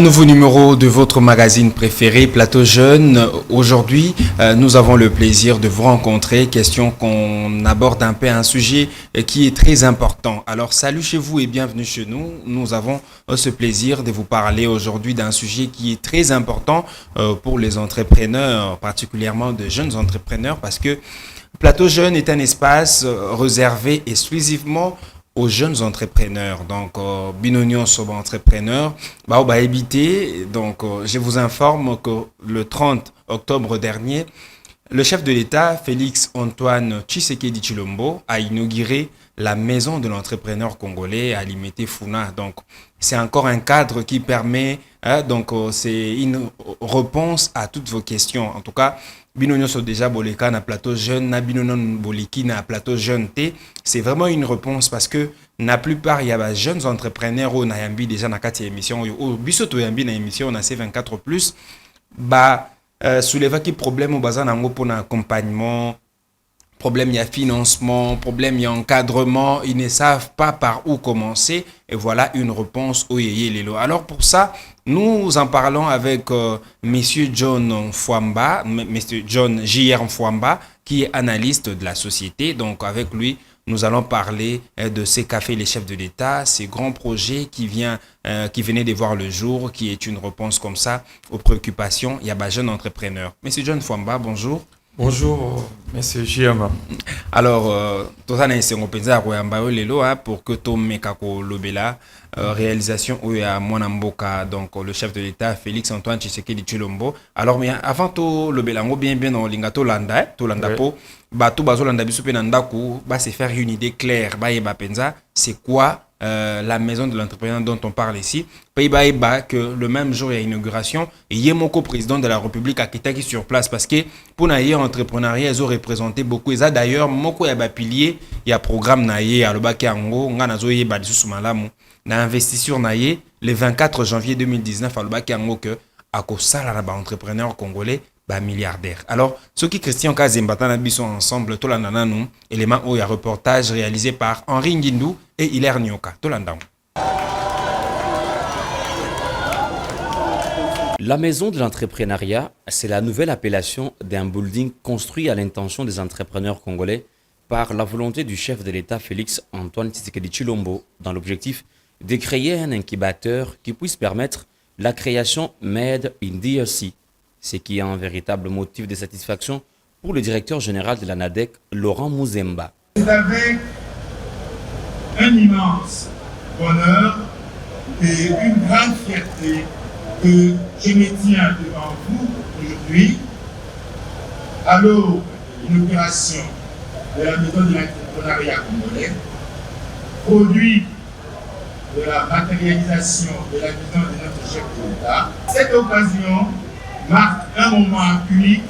nouveau numéro de votre magazine préféré, Plateau Jeune. Aujourd'hui, nous avons le plaisir de vous rencontrer. Question qu'on aborde un peu un sujet qui est très important. Alors, salut chez vous et bienvenue chez nous. Nous avons ce plaisir de vous parler aujourd'hui d'un sujet qui est très important pour les entrepreneurs, particulièrement de jeunes entrepreneurs, parce que Plateau Jeune est un espace réservé exclusivement aux jeunes entrepreneurs. Donc, Binonion Soba Entrepreneur, bah, éviter. Donc, je vous informe que le 30 octobre dernier, le chef de l'État, Félix Antoine Tshisekedi Tshilombo, a inauguré la maison de l'entrepreneur congolais à Limité Funa. Donc, c'est encore un cadre qui permet, c'est une réponse à toutes vos questions. En tout cas, Binonyo so déjà boleka na plateau jeune, na binonon boliki na plateau jeune T. C'est vraiment une réponse parce que la plupart il y a des jeunes entrepreneurs au Nayambi déjà na kati émission au bisoto yambi na émission na C24+, souleva qui problème au bazan nango pour un accompagnement. Problème, il y a financement, problème, il y a encadrement, ils ne savent pas par où commencer. Et voilà une réponse au yéyé lélo. Alors pour ça, nous en parlons avec Monsieur John Fwamba, Monsieur John J.R. Fwamba, qui est analyste de la société. Donc avec lui, nous allons parler de ces cafés, les chefs de l'État, ces grands projets qui venaient de voir le jour, qui est une réponse comme ça aux préoccupations. Il y a des jeunes entrepreneurs. Monsieur John Fwamba, bonjour. Bonjour, monsieur Giama. Alors, tout ça, c'est un peu pour que tout le lobela réalisation où il y a Mwanamboka, donc le chef de l'État Félix Antoine Tshisekedi Tshilombo. Alors, mais avant tout le belango bien dans l'ingato landa, tout landa po, tout bazo landa biso pe nandaku, c'est faire une idée claire, c'est quoi la maison de l'entrepreneur dont on parle ici. Pays-Bas, que le même jour il y a inauguration, et Yemoko, président de la République, a quitté sur place parce que pour naïe entrepreneuriat, ils ont représenté beaucoup. Et ça d'ailleurs, Moko y a pilier, il y a programme naïe à l'obaki ango, nganazo ye badisu sumalamu, na investisseur naïe le 24 janvier 2019 à l'obaki ango que à Kosala na ba entrepreneur congolais. Milliardaire. Alors, ceux qui Christian Kazembata sont ensemble, Tolandana nous, élément où il y a reportage réalisé par Henri Ngindou et Hilaire Nyoka. Tolandam. La maison de l'entrepreneuriat, c'est la nouvelle appellation d'un building construit à l'intention des entrepreneurs congolais par la volonté du chef de l'État Félix Antoine Tshisekedi Tshilombo dans l'objectif de créer un incubateur qui puisse permettre la création Made in DRC. Ce qui est un véritable motif de satisfaction pour le directeur général de la NADEC, Laurent Mouzemba. C'est avec un immense bonheur et une grande fierté que je me tiens devant vous aujourd'hui à l'aube de l'inauguration de la maison de l'entrepreneuriat congolais, produit de la matérialisation de la vision de notre chef de l'État. Cette occasion marque un moment unique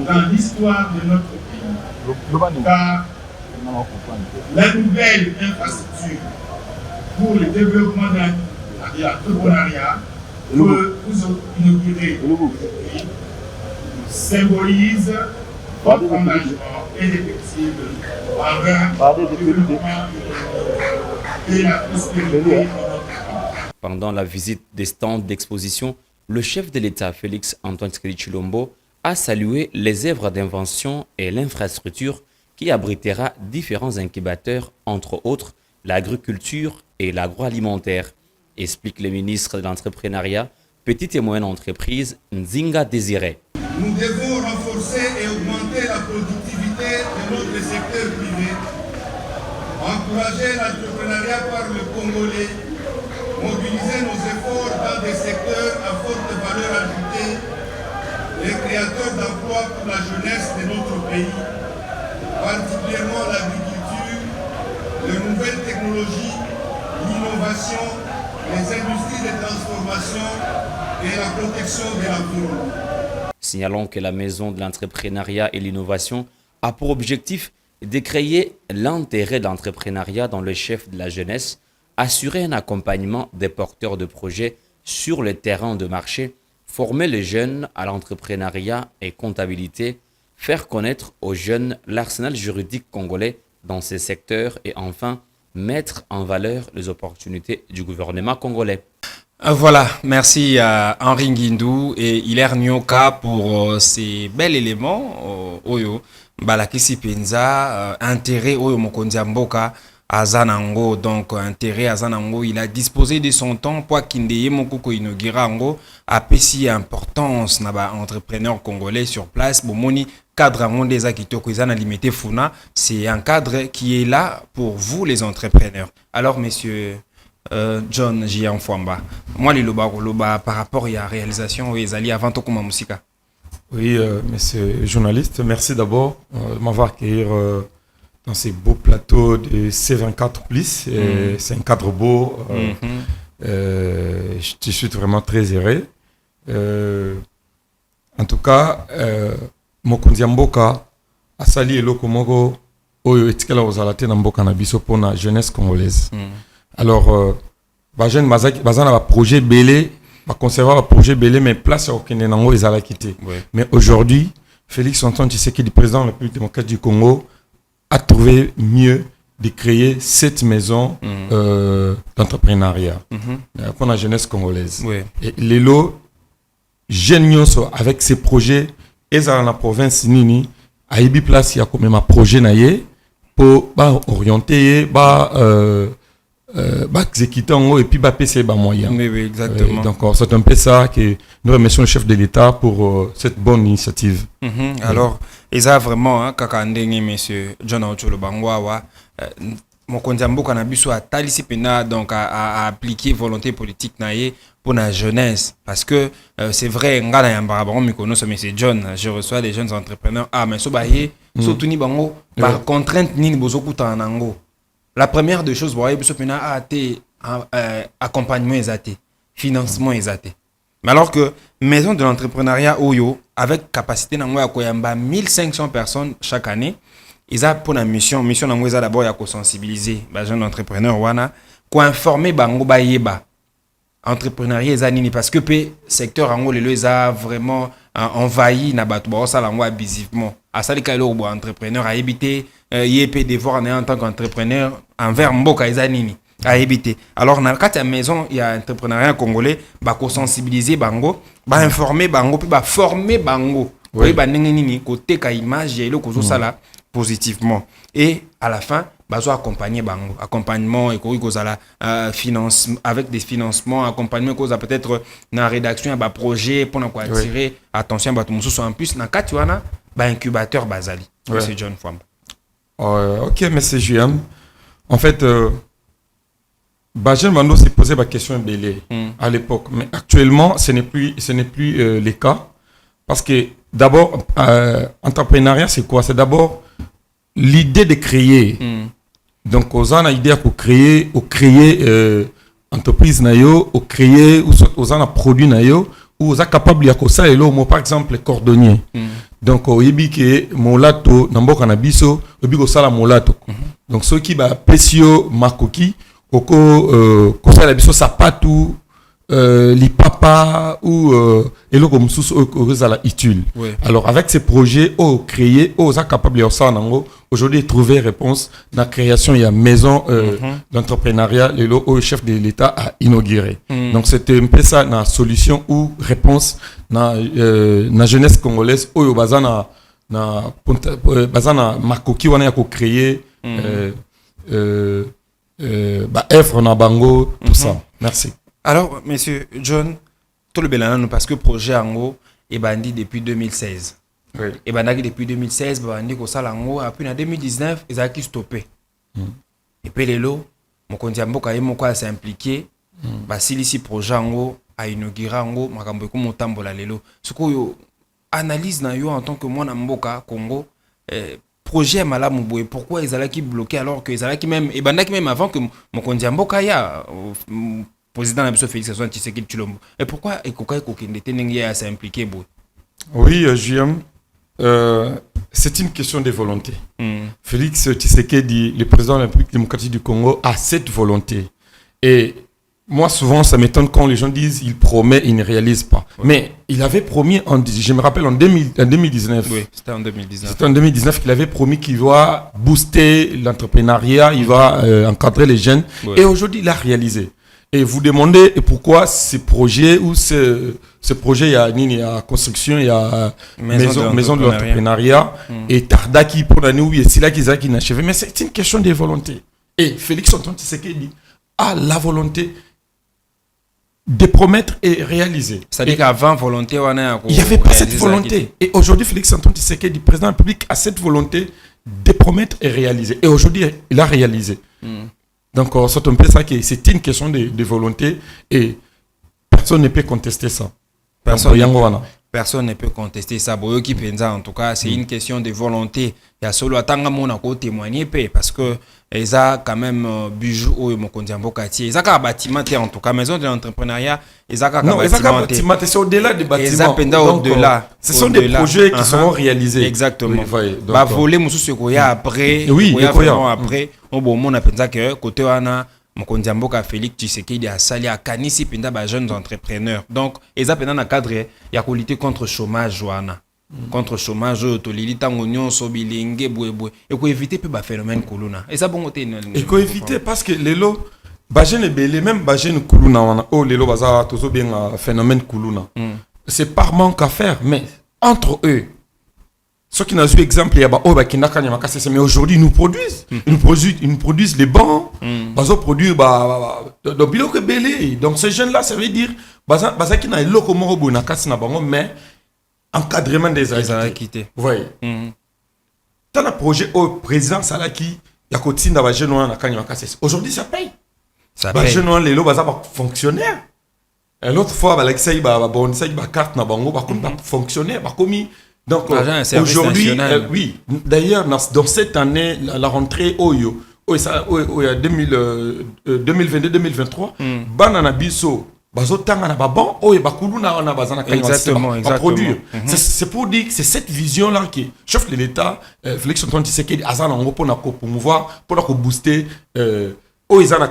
dans l'histoire de notre pays, car la nouvelle infrastructure pour le développement de l'entrepreneuriat que vous inaugurez aujourd'hui symbolise votre engagement indéfectible envers le développement et la prospérité de notre pays. Pendant la visite des stands d'exposition, le chef de l'État, Félix Antoine Tshisekedi Tshilombo, a salué les œuvres d'invention et l'infrastructure qui abritera différents incubateurs, entre autres l'agriculture et l'agroalimentaire, explique le ministre de l'Entrepreneuriat, Petite et Moyenne Entreprise, Nzinga Désiré. Nous devons renforcer et augmenter la productivité de notre secteur privé, encourager l'entrepreneuriat par le Congolais, mobiliser nos efforts dans des secteurs à forte valeur ajoutée, les créateurs d'emplois pour la jeunesse de notre pays, particulièrement l'agriculture, les nouvelles technologies, l'innovation, les industries de transformation et la protection de l'environnement. Signalons que la maison de l'entrepreneuriat et l'innovation a pour objectif de créer l'intérêt de l'entrepreneuriat dans le chef de la jeunesse, assurer un accompagnement des porteurs de projets sur le terrain de marché, former les jeunes à l'entrepreneuriat et comptabilité, faire connaître aux jeunes l'arsenal juridique congolais dans ces secteurs et enfin mettre en valeur les opportunités du gouvernement congolais. Voilà, merci à Henri Nguindou et Hilaire Nyoka pour ces bels éléments. Oyo, balakisi penza, intérêt Oyo Mokonzi Mboka Azanango, donc intérêt Azanango, il a disposé de son temps pour qu'il Mokoko Inogirango, a péci importance naba entrepreneur congolais sur place. Bomoni cadre des Akitoko Izana limité Funa, c'est un cadre qui est là pour vous les entrepreneurs. Alors messieurs John J. Fwamba, moi les loba par rapport à la réalisation et Zali avant tout comme musica. Oui, monsieur journaliste, merci d'abord de m'avoir accueilli dans ces beaux plateaux de C24 Plus. C'est un cadre beau. Je suis vraiment très heureux. En tout cas, Mokonzi Mboka asali eloko moko oyo etikala ozalate na mboka na biso pour la jeunesse congolaise. Alors, jeune bazana ba projet belé, ba conserver ba projet belé, mais place au Kenya nango ezala quitté. Mais aujourd'hui, Félix Antoine Tshisekedi, président de la République démocratique du Congo, a trouvé mieux de créer cette maison d'entrepreneuriat pour la jeunesse congolaise. Et Lelo, géniaux avec ces projets, et dans la province Nini, à Ibi Place, il y a quand même un projet naïe pour orienter, exécuter et puis payer les moyens. Oui, exactement. Donc c'est un peu ça que nous remercions le chef de l'État pour cette bonne initiative. Alors, et ça vraiment, kakandenge monsieur John Ocholo Bangwawa, Mokonzi Mboka na biso a talisi pena donc à appliquer volonté politique naie pour la jeunesse parce que c'est vrai ngana yambara bango mikono so monsieur John, je reçois des jeunes entrepreneurs mais so baye surtout ni bango par contrainte ni bozokuta nango. La première des choses, vous voyez, accompagnement exaté, financement exaté. Mais alors que maison de l'entrepreneuriat Oyo, avec capacité à koyamba 1500 personnes chaque année, ils ont pour la mission nango eza d'abord ya ko sensibiliser les jeunes entrepreneurs wana, ko informer bango ba yeba entrepreneuriat ezanini parce que le secteur ango lelo eza vraiment envahi na batu ba sala ngo abusivement. Asali ka lo entrepreneur a éviter yep devoir en tant qu'entrepreneur envers mboka ezanini a éviter. Alors dans la maison il y a entrepreneuriat congolais ba ko sensibiliser bango, ba informer bango puis ba former bango. Oui ba nini côté ka image yelo ko sala positivement et à la fin bazo accompagner bango accompagnement et kozala finance avec des financements accompagnement cause peut-être na rédaction ba projet pour quoi attirer attention ba tout mususu en plus na kati wana ba incubateur bazali monsieur John Fwamba. OK monsieur Juan. En fait Bajen Mando s'est posé la question belé à l'époque mais actuellement ce n'est plus le cas parce que d'abord entrepreneuriat c'est quoi? C'est d'abord l'idée de créer. Donc, on a l'idée de créer entreprise nayo, ou créer ou on a produit nayo, ou on a capable de ça et là, par exemple, cordonnier. Donc, au yebi que molato, nambo kanabiso, obi ko sala molato. Donc, ceux qui ba pesio makoki, oko ça la biso sapatu, li papa ou elo comme sous la itule. Alors avec ces projets créés on est capable de ça aujourd'hui trouver réponse dans la création il y a maison d'entrepreneuriat le chef de l'État a inauguré. Donc c'était un peu ça la solution ou réponse dans la jeunesse congolaise au bazana makoki wana ya ko créer œuvre na bango tout ça. Merci. Alors, monsieur John, tout le bélanan parce que le projet Ango est bandit depuis 2016. Et bandit depuis 2016, bandit ko sala Ango, après en 2019, ils ont stoppé. Et puis les lots, Mokonzi Mboka Moko s'est impliqué, si ici projet Ango a inauguré Ango, makambo ko motambola lelo. Ce que analyse na yo en tant que moi na Mboka Congo, projet malamu boye pourquoi ils allaient qui bloqué alors que ils allaient qui même et bandaki même avant que Mokonzi Mboka ya président Nabiso Félix Antoine Tshisekedi Tshilombo. Et pourquoi Ekoka Kokende Tenengi a s'impliqué? Oui, JM, c'est une question de volonté. Félix Tshisekedi, le président de la République démocratique du Congo, a cette volonté. Et moi, souvent, ça m'étonne quand les gens disent il promet, il ne réalise pas. Mais il avait promis, je me rappelle, en 2019. Oui, c'était en 2019. C'était en 2019 qu'il avait promis qu'il va booster l'entrepreneuriat, il va encadrer les jeunes. Et aujourd'hui, il a réalisé. et vous demandez pourquoi ces projets ou ce projet, il y a construction, il y a maison de l'entrepreneuriat, et Tardaki pour l'année où il y a Sila qui inachevé. Mais c'est une question de volonté. Et Félix Antoine Tshisekedi a la volonté de promettre et réaliser. C'est-à-dire qu'avant, volonté, il n'y avait pas cette volonté. Et aujourd'hui, Félix Antoine Tshisekedi, président de la République, a cette volonté de promettre et réaliser. Et aujourd'hui, il a réalisé. Donc, c'est un peu ça qui c'est une question de volonté et personne ne peut contester ça. Personne ne peut contester ça. En tout cas, c'est une question de volonté. Il y a solo atanga mona ko témoigner parce que ils ont quand même bijou au Mokondiambo quartier. Ils ont un bâtiment en tout cas maison de l'entrepreneuriat. Ils ont un bâtiment. C'est au-delà des bâtiments. Au-delà. Ce sont des projets qui seront réalisés. Exactement. Bah voler musu ce qu'il y a après. Oui, il y a après. Au bon moment on a pensé que côté wana Mokondiambo ka Félix Tshisekedi a sali a kanisi pinda ba jeunes entrepreneurs. Donc ils ont pendant un cadre il y a lutter contre chômage wana. Contre chômage tolili tango nyonso bilinge boueboué et ko éviter pe ba phénomène kuluna et ça bon côté et ko éviter parce que lelo ba jeune belé même ba jeune kuluna wana o lelo baza tozo bien phénomène kuluna c'est par manque à faire mais entre eux ceux qui n'ont eu exemple il y a ba o ba kinaka nyama kase mais aujourd'hui ils nous produisent les bancs bazo produire donc biloko belé donc ces jeunes là ça veut dire baza qui na eloko moko bo na kase na bango mais encadrement des activités. Vous voyez. Dans le projet au président Salaki, il y a côté dans la jeune à Kanyama. Aujourd'hui, ça paye. Ça paye. Jeune les lots bazar fonctionnaire. Et l'autre fois, bah l'excès bon ça carte na bango comme fonctionnaire, commis. Donc aujourd'hui, oui. D'ailleurs dans cette année, la rentrée Oyo, il y a 2022-2023, banana biso. Exactement. Produire. C'est pour dire que c'est cette vision-là qui chef de l'État, Félix Antoine Tshisekedi, pour promouvoir, pour booster. Il y a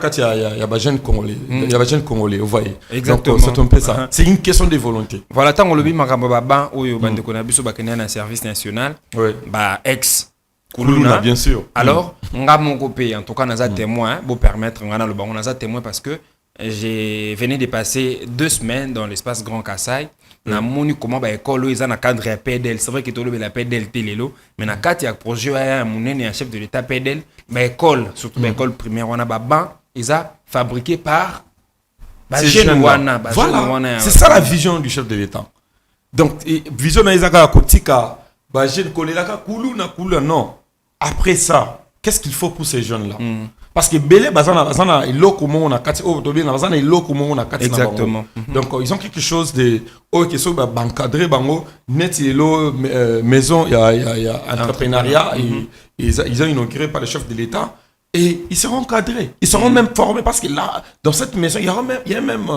des jeunes Congolais, vous voyez. Exactement. Donc, c'est un peu ça. C'est une question de volonté. Voilà, tant qu'on le dit, un service national, ex. Kuluna, bien sûr. Alors, on a mon copé, en tout cas, on a témoin, pour permettre, on a témoin parce que j'ai venu de passer 2 semaines dans l'espace Grand Kassai. Na moni comment ba école ils ont un cadre PDL. C'est vrai que tout le la PDL télélo, mais na quatre il y a projet un un chef de l'état PDL, mais école surtout école primaire on a ban ils a fabriqué par voilà, c'est ça la vision du chef de l'état. Donc vision na izaka kotika ba jeune kolelaka kuluna non. Après ça, qu'est-ce qu'il faut pour ces jeunes là? Parce que Belé bazana iloko mo na kati o to bien bazana iloko mo na kati. Exactement. Donc ils ont quelque chose de qui sont encadré bango net ilo maison il y a entrepreneuriat ils ont inauguré par le chef de l'État et ils seront encadrés, ils seront même formés parce que là dans cette maison il y a même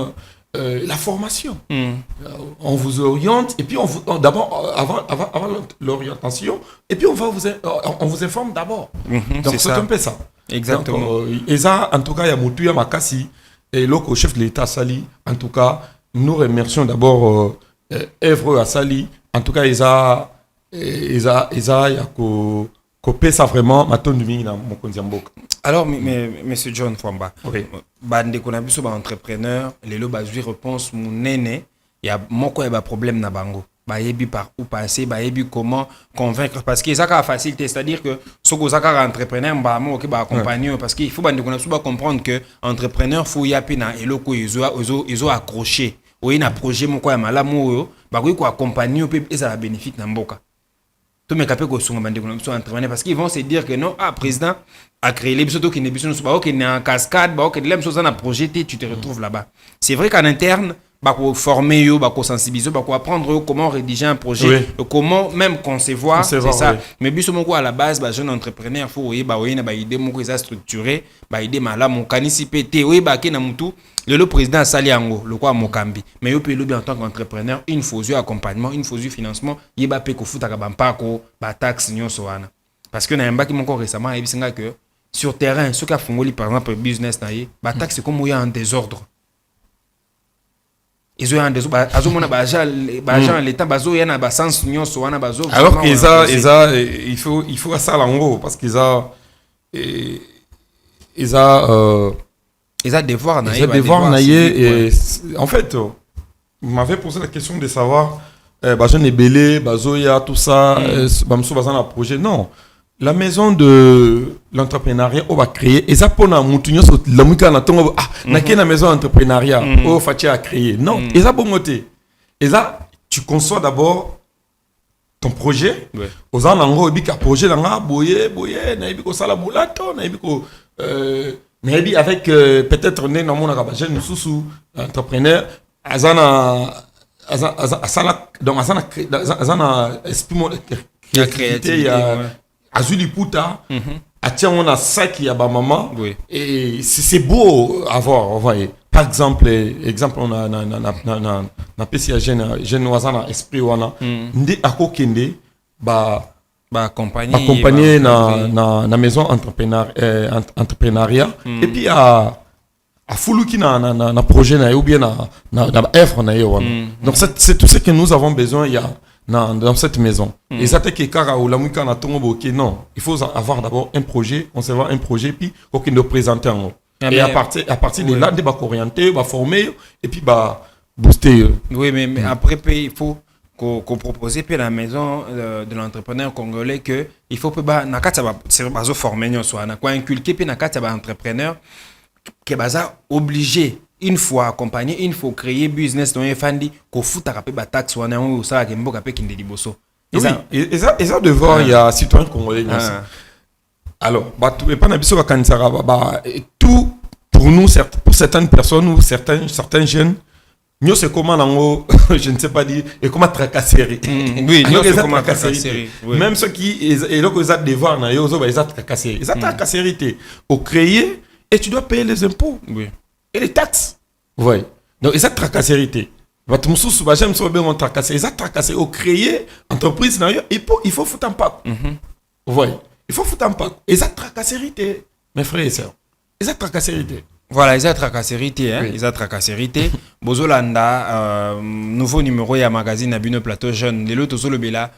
la formation. On vous oriente et puis d'abord avant l'orientation et puis on vous informe d'abord. Donc c'est un peu ça. Exactement. En tout cas, il y a Moutuya Makasi et le chef de l'État Sali. En tout cas, nous remercions d'abord Evre à Sali. En tout cas, ils ont copé ça vraiment. Alors, monsieur John Fwamba, bande qu'on a vu sur entrepreneur, les lots basés réponse mon néné, il y a mon problème na bango. Bayebi par où passer, bayebi comment convaincre parce que ça a facilité, c'est-à-dire que ce que ça a entrepreneur accompagner parce qu'il faut comprendre que entrepreneur faut y apina et loko ils ont accroché ou un projet mon quoi malamu ba ko accompagner et ça va bénéfique na mboka. Tout me capé ko sunga bande ko entrepreneur parce qu'ils vont se dire que non président a créé les bisoto qui ne bisoto ba OK en cascade ba OK de l'aime chose na projet tu te retrouves là-bas. C'est vrai qu'en interne bako former bako sensibiliser bako apprendre comment rédiger un projet comment même concevoir c'est ça mais biso moko à la base jeune entrepreneur faut na idée moko isa structuré idée malamu kanisi pété ke na mutu le président sali yango le quoi mokambi mais yo pe en tant qu'entrepreneur une fois accompagnement une fois financement yeba pe ko futa ka bampako ba taxe nyonso wana parce que na mbaki moko récemment ebisinga que sur terrain ce qu'a fongoli par exemple business na ye ba taxe comme il y a en désordre. Ils ont des alors qu'il faut ça en gros parce qu'ils Ils ont devoir naïe. Ils ont devoir naïe. Et en fait, vous m'avez posé la question de savoir, jeune Ebélé, Zoya, tout ça, Bamsou Bazan a projet. Non. La maison de l'entrepreneuriat, on va créer. Et ça, pour nous, la maison d'entrepreneuriat, on va créer. Non. Et ça, bon côté. Et ça, tu conçois d'abord ton projet. Aux gens, on a un projet, on a boyé, on a sala moulato, on a avec peut-être né dans mon jeune sous entrepreneur, donc azana esprit créativité, azuli puta, atia on a ça qui a ba maman, et c'est beau à voir, vous voyez. Par exemple, on a PC jeune wazana esprit wana, ndi akokende accompagner na maison entrepreneuriat et puis à fuluki na projet na ou bien na œuvre na yo. Donc c'est tout ce que nous avons besoin dans cette maison. Et ça que kara ou la muka na tongo boké non, il faut avoir d'abord un projet, concevoir un projet puis aucun de présenter en haut. Et à partir de là, on va orienter, on va former et puis booster. Oui, mais après il faut qu'on propose puis la maison de l'entrepreneur congolais que il faut pas former inculquer puis entrepreneur que baza obligé une fois accompagner, une fois créer business dans un fandi qu'on fout à ba taxe wana ou ça que mboka pe kinde liboso. Et ça devant il y a citoyen congolais. Alors tout pas na biso ka kanisara tout pour nous pour certaines personnes ou certains jeunes nous c'est comment je ne sais pas dire et comment tracasserie. Oui, nous c'est comment tracasserie. Même ceux qui et là ils ont devoir na yo ils ont tracasserie. Ils ont tracasserie au créer et tu dois payer les impôts. Oui. Et les taxes. Oui. Donc ils ont tracasserie. Votre musu suba j'aime so bien tracasserie. Ils ont tracasserie au créer entreprise na yo il faut foutre un pack. Oui. Il faut foutre un pack. Ils ont tracasserie mes frères et sœurs. Ils ont tracasserie. Voilà, ils ont tracasserie, hein. Ils ont tracasserie. Bozolanda, nouveau numéro ya magazine Abino Plateau Jeune. Les autres le bela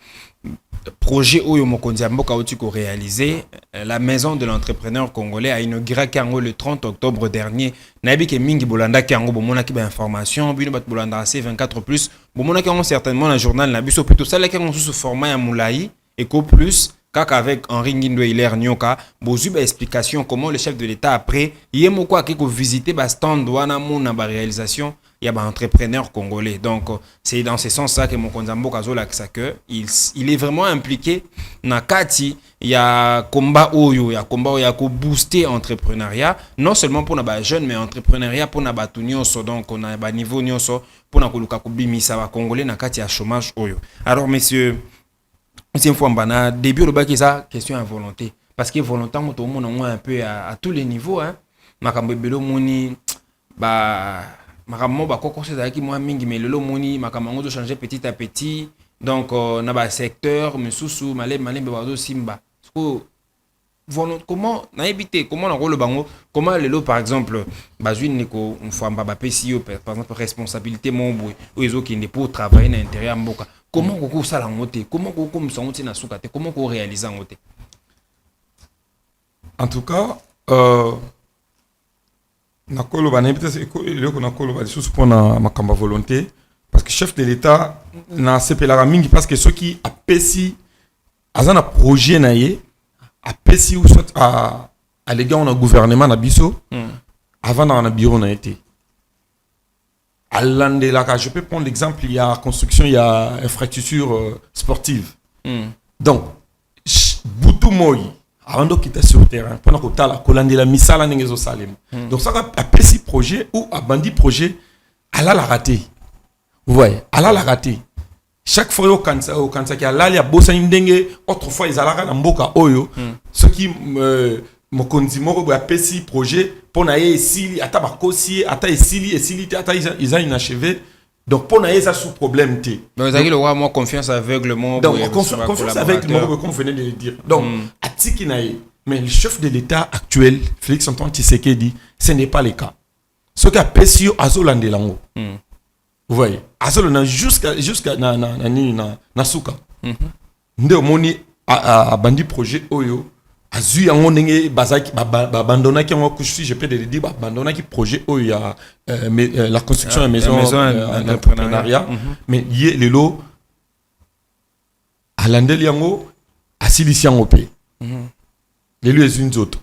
projet Oyo Mokondia Mboka Otiko réalisé. La maison de l'entrepreneur congolais a inauguré Kango le 30 octobre dernier. Nabi ke mingi bolanda Kango bomona ki ba information, bino bat bolanda C24+. Bomona Kango certainement le journal na biso plutôt ça là Kango sous format ya moulayi Eco Plus. Avec Henri Ngindo Hilaire Nyoka, bozu ba explication comment le chef de l'État après yemo quoi que visiter ba stand wana mona ba réalisation il y a ba entrepreneur congolais. Donc c'est dans ce sens là que mon konzambo kazola que il est vraiment impliqué na kati il y a combat oyo ya ko booster entrepreneuriat non seulement pour na ba jeune mais entrepreneuriat pour na ba tunyoso donc on a ba niveau nyonso pour na koluka ko bimisa ba congolais na kati ya chômage oyo. Alors messieurs c'est une fois bana début le bac ça question à volonté parce que volonté tout le monde un peu à tous les niveaux hein makambo belo moni makambo ba ko conseil qui moi mingi mais le moni makambo de changer petit à petit donc na ba secteur mususu malé ba simba comment na éviter comment on rôle bango comment le par exemple bazwine niko mfamba ba PCO par exemple responsabilité mon boy ou ils qui ne pour travailler à l'intérieur mboka. Comment on ça la montée? Comment on s'en na soukate? Comment on réalise en montée? En tout cas, nakolo ba n'habite le ko nakolo ba sous pour na makamba volonté parce que chef de l'État na sepela mingi parce que ceux qui a pesi azana projet na ye a pesi ou soit à les gars on a gouvernement na biso avant dans un bureau na été. Je peux prendre l'exemple, il y a construction, il y a infrastructure sportive. Donc, Boutou Moï, avant de quitter sur le terrain, pendant que tu as la colande de la misala n'engezo salem. Donc, ça a petit projet ou a bandi projet, elle a la raté. Vous voyez, elle a la raté. Chaque fois au Kansa qui a là, il y a bossa indenge, autrefois ils allaient dans Mboka Oyo, ce qui mokonzi moko ba pesi projet pour na esili ata ba kosi ata esili ata ils ont inachevé donc pour na ça sous problème té donc ça qui le moi confiance aveuglement donc confiance aveuglement comme vous venez de le dire donc atiki na mais le chef de l'État actuel Félix Antoine Tshisekedi ce n'est pas le cas ce qu'a pesi azolande lango vous voyez azolana jusqu'à na suka nde moni a bandi projet oyo azui yango ndenge bazaki abandonnaki yango couche je peux te dire abandonnaki projet où il y a la construction de maison entrepreneuriat mais yé lelo alandeli yango asilisi yango pe lelo ezwi nzoto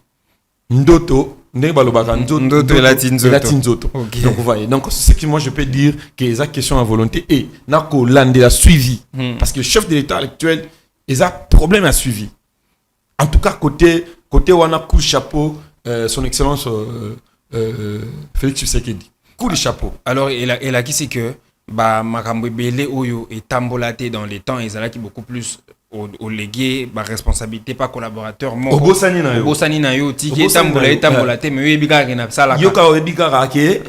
ndoto ndenge balobaka ndoto elati nzoto donc vous voyez donc c'est ce que moi je peux dire que eza question à volonté et na kolandela suivi parce que le chef de l'état actuel eza problème à suivi. En tout cas, côté wana coup de chapeau, son excellence Félix Tshisekedi. Coup de chapeau. Alors, il a qui c'est que makambo belé oyo et tambolaté dans les temps, ils ont qui beaucoup plus au légué, responsabilité pas collaborateur. Obosani na yo tiki tambolaté mais oui bika na sala. Yoka obika rake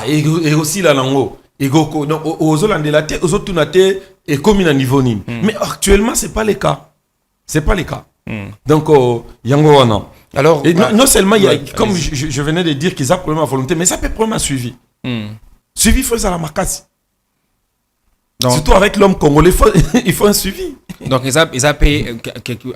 et aussi la lango. Et donc aux Hollandais aux autres tunate et comme à niveau nini. Mais actuellement c'est pas le cas. C'est pas le cas. Donc, yango wana. Alors, et non seulement, il y a, comme je venais de dire qu'ils ont problème à volonté, mais ça peut problème à suivi. Suivi, il faut ça la marcasse. Surtout avec l'homme congolais, il faut un suivi. Donc, ils ont payé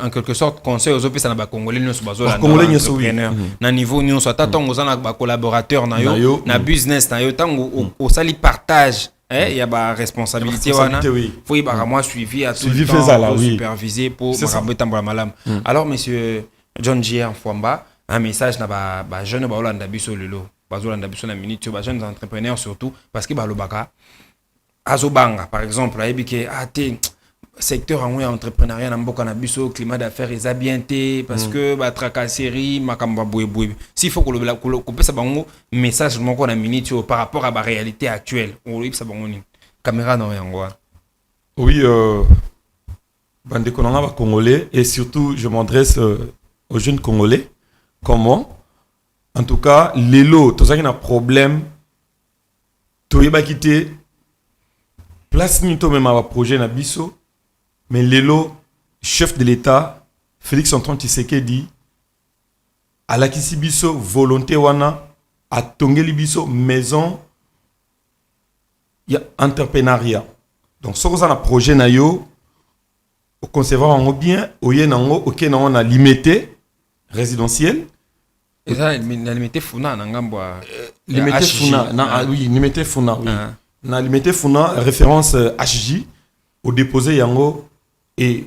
en quelque sorte conseil aux opérations na congolais nous sommes entrepreneurs. Na niveau nous sommes tant aux na collaborateurs na yo, na business na yo, tant au sali partage. Il y a la responsabilité, il faut y avoir suivi à tout le temps, pour superviser, pour malam. Alors, monsieur John J. Fwamba, un message na jeune Holanda biso lelo, Holanda biso na minute, jeunes entrepreneurs surtout, parce que balobaka azobanga par exemple, ayebike secteur en entrepreneuriat na mboka na biso climat d'affaires est bien té parce que tracasserie makamba boué s'il faut que couper ça bango message moko na minute par rapport à la réalité actuelle on ça bango ni caméra non yango oui bande konanga ba congolais et surtout je m'adresse aux jeunes congolais comment en tout cas lelo to ça qui na problème to yeba quitter place ni to même à projet na biso. Mais Lelo, chef de l'État, Félix Antoine Tshisekedi, à la Kisibiso, volonté wana, à Tongeli biso, maison, il y a entrepreneuriat. Donc, ce qu'on a projet na yo, au conservatoire en bien, au yen en haut, ok, on a limité résidentiel. Et ça, limité Funa, n'angamba. Limité Funa, oui, limité Funa, oui. Na limité Funa, référence HJ, au déposé yango. Et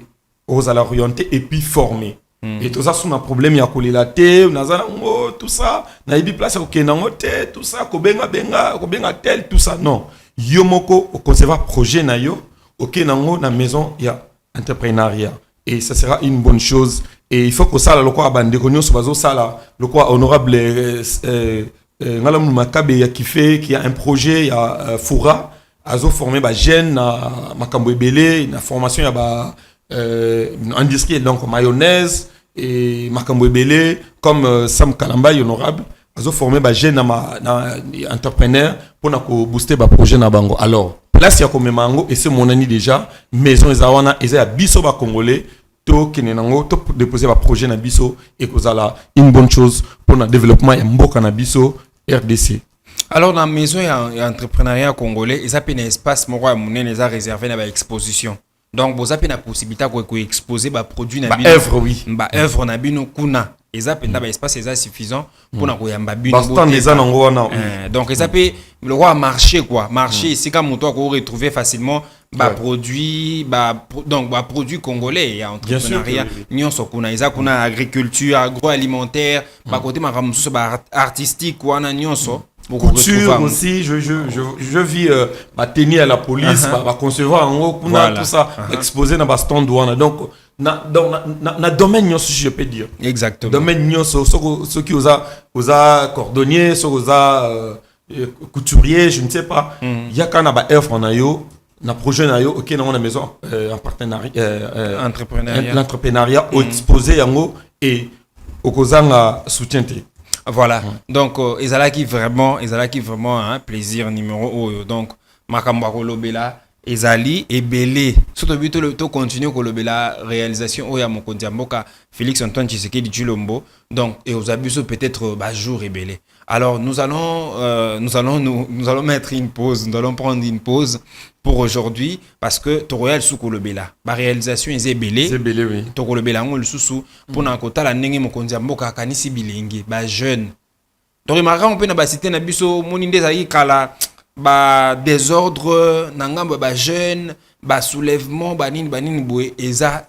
aux à l'orienter et puis former. Et tout ça, c'est un problème, il y a collé la terre, tout ça, na ibi place au kenangote, tout ça, kobenga tel, tout ça. Non. Yomoko, au conservatoire projet na yo, au kenango, na maison, il y a entrepreneuriat. Et ça sera une bonne chose. Et il faut que ça, le quoi, bande, qu'on y soit ça, le quoi, honorable, Ngalam Makabe, qui a un projet, il y a Foura. Azo formé ba jeune na makambo ebele na formation ya ba industrie donc mayonnaise et makambo ebele comme Sam Kalamba honorable azo formé ba jeune na entrepreneur pour na ko booster ba projet na bango alors place ya ko memango et c'est mon ami déjà maison ezawana eza ya biso ba congolais to kenenango to déposer ba projet na biso et kozala une bonne chose pour le développement ya mboka na biso RDC. Alors, dans la maison et entrepreneuriat congolais, ils ont un espace réservé à l'exposition. Donc, vous avez la possibilité d'exposer des produits. Œuvre, oui. Œuvre, kuna. Ils ont un espace suffisant pour nous donc, ils ont le roi marché, quoi. Marché, c'est comme toi qu'on retrouver facilement produits, donc, produits congolais et entrepreneuriat. Ils ont agriculture, agroalimentaire, côté artistique, couture aussi, je vis tenir à la police, concevoir en haut, tout ça, exposé dans le stand douane. Donc, dans domaine, je peux dire. Exactement. Domaine, ceux qui osent cordonnier, ceux qui osent couturier, je ne sais pas. Il y a quand même un œuvre en ayo, un projet en ayo, ok, dans la maison, en partenariat, l'entrepreneuriat, exposé en haut et au causant soutien. Voilà. Donc, ils ont qui vraiment un plaisir numéro 1. Donc, Makambaro Lobela, ezali ebele surtout bito le to continuer ko la réalisation oya mokonzi mboka Félix Antoine Tshisekedi Tshilombo donc et aux abus peut-être jour ebele. Alors nous allons mettre une pause, nous allons prendre une pause pour aujourd'hui parce que Toroyal Soukolobela ba réalisation ezebele oui. Tokolobela ngol susu pour na kota la ndenge mokonzi mboka kanisi bilingi ba jeune. Donc remarquons on peut na ba citer na biso moninde zayi kala ba désordre nangamba ba jeune ba soulèvement ba nini boye eza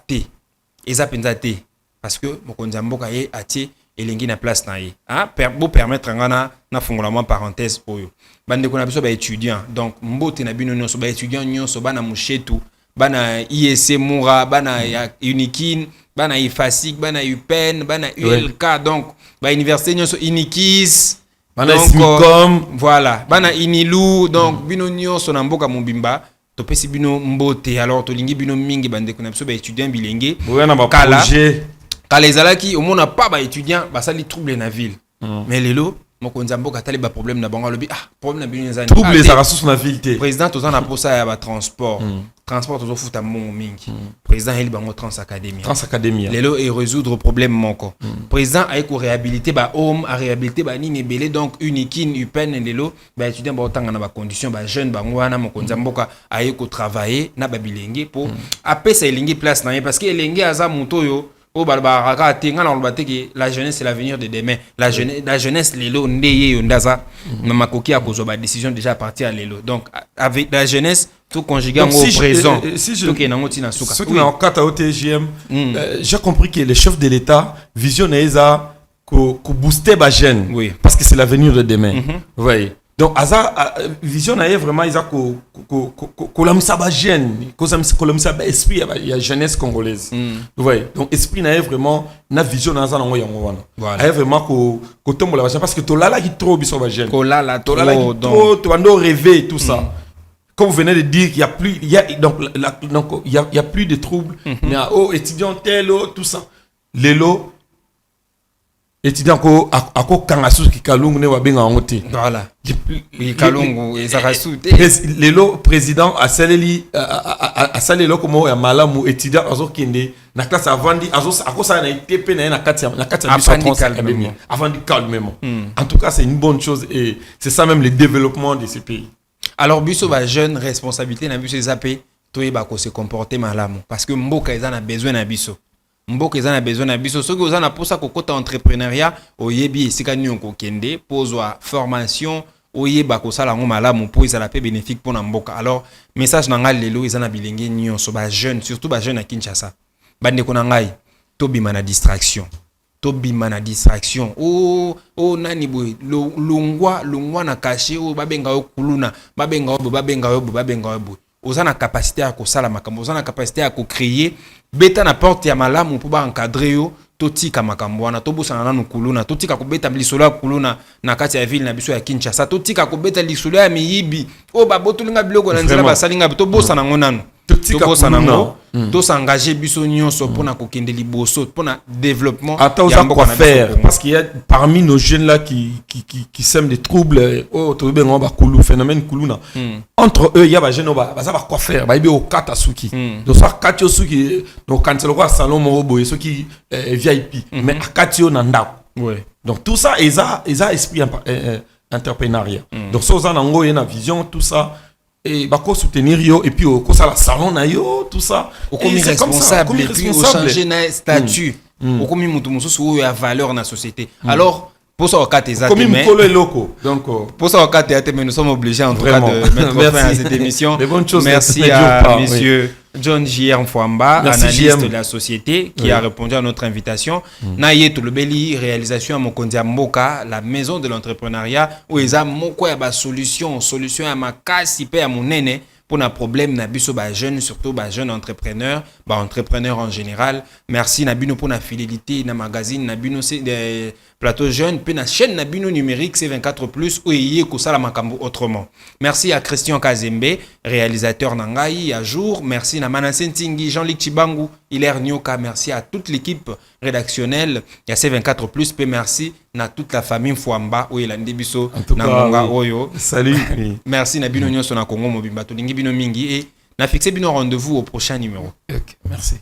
penza te parce que mokonzi mboka ye atie elengi na place na ye pour permettre ngana na fongolama parenthèse oyo bande ko na biso ba étudiant donc mbote na bino nyonso ba étudiant nyonso bana mushetu bana IEC Moura bana Unikin bana IFASIC bana UPEN bana ULK donc ba université nyonso Inikis donc voilà bana Inilu donc bino nyonso na mboka mobimba topesi bino mbote alors tolingi bino mingi bande ko na biso ba étudiant bilenge kala kala ezalaki omona pas ba étudiant basali trouble na ville mais lelo mokonzi mboka tali ba problème na bango lobi problème na bino ezani trouble les ressources na ville te président tozana posa ya ba transport transport tozo futa mongo mingi président eli bango trans académie lelo et résoudre problème moko président ay ko réhabiliter ba home a réhabiliter ba nini belé donc unikin upen lelo ba étudiant ba otanga na ba condition ba jeune bango wana mokonzi mboka ay ko travailler na ba bilenge pour apesa elingi place na ye parce que elingi aza mutoyo la jeunesse c'est l'avenir de demain. La jeunesse lelo ndeye yondaza na makoki a kozo ba décision déjà à partir à lelo. Donc avec la jeunesse tout conjugué au présent. Si je j'ai compris que le chef de l'État visionne ça ko booster ba jeune parce que c'est l'avenir de demain. Vous voyez. Donc aza vision na vraiment isa ko la misaba jeune ko la misaba esprit ya jeunesse congolaise. Vous voyez. Donc esprit na vraiment na vision na za na yango wana. Voilà. Vraiment ko tombola ba parce que to lala ki trop biso ba jeune. Ko lala trop donc to ando rêver tout ça. Comme vous venez de dire qu'il y a plus il y a plus de troubles. Mais étudiant tel tout ça. Lelo étudiant ko ako kangasu ki kalungu ne wabenga ngote voilà kalungu ezakasu lelo président a saleli komo ya malamu étudiant azokende na classe avandi akosa na TP na kati ya avant de calmement en tout cas c'est une bonne chose et c'est ça même le développement de ce pays. Alors biso ba jeune responsabilité na biso ezapé toyeba ko se comporter malamu parce que mboka ezana besoin na biso mboka ezana besoin na biso soki ozana posa kokota entrepreneuriat oyebi esika nyonko kende pozwa formation oyeba kosala ngo malamu po ezala pe bénéfique pour na mboka. Alors message na ngai lelo ezana bilenge nyonso ba jeune surtout ba jeune à Kinshasa bande ko na ngai tobima na distraction nani boy longwa na caché o babenga yo kuluna babenga yo ozana capacité à kosala makambo ozana capacité à créer beta na porte ya malamu pour ba encadrer yo totika makambo wana tobosana nanu kuluna totika kobeta lisolo ya kuluna na kati ya ville na biso ya Kinshasa totika kobeta lisolo ya miyibi o babotolinga biloko na nzela basalinga tobosana ngo nanu tobosana ngo to s'engager biso nyonso pona kokende liboso pona développement ya mboka na faire parce qu'il y a parmi nos jeunes là qui sèment des troubles to bengo ba kulu phénomène kuluna entre eux il y a ba jeunes ba quoi faire ba ibi o kata suki donc ça katio suki donc quand le roi salon mo boye ceux qui VIP mais katio na ndako donc tout ça eza esprit entrepreneuriat donc ça on a ngo une vision tout ça et bako soutenir yo et puis ko sala salon na yo tout ça comme responsable et puis changer na statut comme mutu mususu oyo ya valeur na société. Alors pour ça wakati za comme mukolo eloko donc pour ça wakati ya mais nous sommes obligés en tout cas de mettre fin à cette émission. Merci à monsieur John J.R. Mfwamba, analyste de la société, qui a répondu à notre invitation. Naye Tolobeli, réalisation à Mokondia Mboka, la maison de l'entrepreneuriat, où ils ont moko ya solution à ma casse, hyper à mon nene, pour un problème na biso ba jeune, surtout ba jeune entrepreneur, ba entrepreneur en général. Merci Nabino pour la fidélité, na magazine Nabino c'est des plateaux jeunes, puis na chaîne Nabino numérique C24+, où il y a kosala makambo autrement. Merci à Christian Kazembe, réalisateur Nangai, à jour. Merci à Manassé Ntingi, Jean-Luc Chibangu, Hilaire Nyoka. Merci à toute l'équipe rédactionnelle. Il y a C24+, puis merci à toute la famille Mfwamba, où il y a Ndebiso, Nangonga Oyo. Salut. Merci Nabino Nyonso na Congo Mobimba, Tolingi Bino Mingi et On a fixé bien un rendez-vous au prochain numéro. Ok, merci.